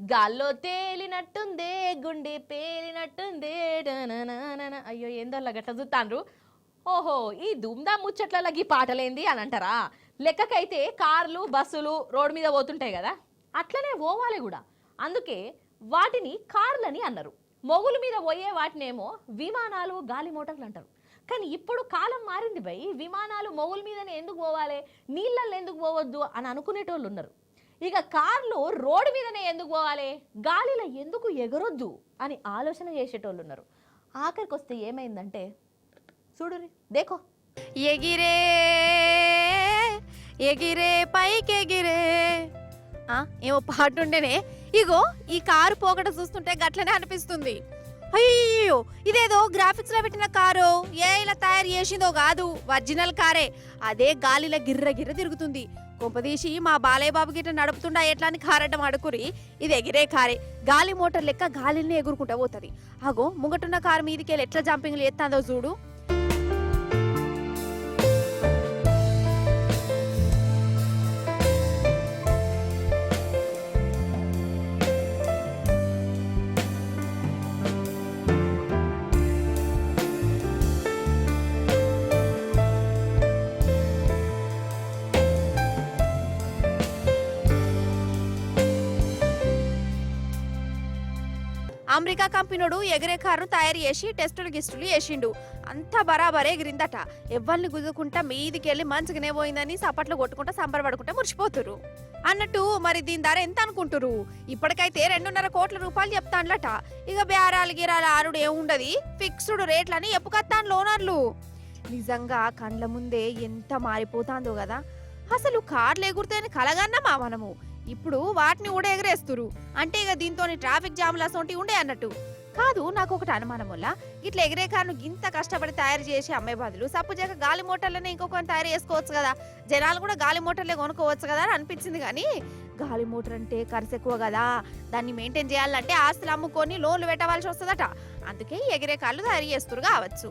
గాల్లో తేలినట్టుందే గుండె పేలినట్టుందే అయ్యో ఏందో గట్ల చూస్తాండ్రు. ఓహో ఈ దుమ్దా ముచ్చట్లలో ఈ పాటలేంది అని అంటారా? లెక్కకైతే కార్లు బస్సులు రోడ్డు మీద పోతుంటాయి కదా, అట్లనే పోవాలి కూడా. అందుకే వాటిని కార్లని అన్నారు. మొగుల మీద పోయే వాటినేమో విమానాలు గాలి మోటార్లు అంటారు. కానీ ఇప్పుడు కాలం మారింది భయ్, విమానాలు మొగుల మీదనే ఎందుకు పోవాలి, నీళ్ళల్లో ఎందుకు పోవద్దు అని అనుకునేటోళ్ళు ఉన్నారు. ఇక కార్లు రోడ్డు మీదనే ఎందుకు పోవాలి, గాలిలో ఎందుకు ఎగరొద్దు అని ఆలోచన చేసేటోళ్ళు ఉన్నారు. ఆఖరికి వస్తే ఏమైందంటే చూడు దేకో, ఎగిరే ఎగిరే పైకెగిరే ఏమో పాట ఉండేనే. ఇగో ఈ కారు పోకట చూస్తుంటే గట్లనే అనిపిస్తుంది. అయ్యో ఇదేదో గ్రాఫిక్స్ లో పెట్టిన కారు, ఏ ఇలా తయారు చేసిందో కాదు, ఒరిజినల్ కారే. అదే గాలిలో గిర్ర గిర్ర తిరుగుతుంది. కొంపదీసి మా బాలయ్య బాబు గిట్ట నడుపుతుండా ఎట్లా అని కారటం అడుకురి. ఇది ఎగిరే కారే, గాలి మోటార్ లెక్క గాలిని ఎగురుకుంటా పోతుంది. అగో ముంగటున్న కారు మీదికెళ్ళి ఎట్లా జంపింగ్లు ఎత్తాందో చూడు. అమెరికా కంపెనీడు ఎగిరే కారు తయారు చేసి టెస్టులు గిస్టులు చేసిండు. అంతా బరాబరే ఎగిరిందట. ఎవ్వరిని గుద్దుకుంటా మీదికెళ్ళి మంచిగానే పోయిందని సపట్లు కొట్టుకుంటా సంబరపడుకుంటా మురిసిపోతురు. అన్నట్టు మరి దీని ధర ఎంత అనుకుంటురు? ఇప్పటికైతే 2.5 కోట్ల రూపాయలు చెప్తాన్లట. ఇక బేరాలు గిరాలు ఆరుడు ఏముండది, ఫిక్స్డ్ రేట్లని ఎప్పుకత్తాను లోనర్లు. నిజంగా కండ్ల ముందే ఎంత మారిపోతాందో కదా. అసలు కార్లు ఎగురుతాయని కలగన్నమా మనము, ఇప్పుడు వాటిని కూడా ఎగరేస్తురు. అంటే ఇక దీంతో ట్రాఫిక్ జామ్లు అసొంటి ఉండే అన్నట్టు కాదు. నాకు ఒకటి అనుమానం వల్ల, ఇట్లా ఎగిరే కారును ఇంత కష్టపడి తయారు చేసి అమ్మే బదులు సప్పుజాక గాలి మోటార్లనే ఇంకొకరిని తయారు చేసుకోవచ్చు కదా, జనాలు కూడా గాలి మోటార్లే కొనుక్కోవచ్చు కదా అని అనిపించింది. కానీ గాలి మోటార్ అంటే ఖర్చు ఎక్కువ కదా, దాన్ని మెయింటైన్ చేయాలంటే ఆస్తులు అమ్ముకొని లోన్లు పెట్టవలసి వస్తుందట. అందుకే ఎగిరే కార్లు తయారు చేస్తురు కావచ్చు.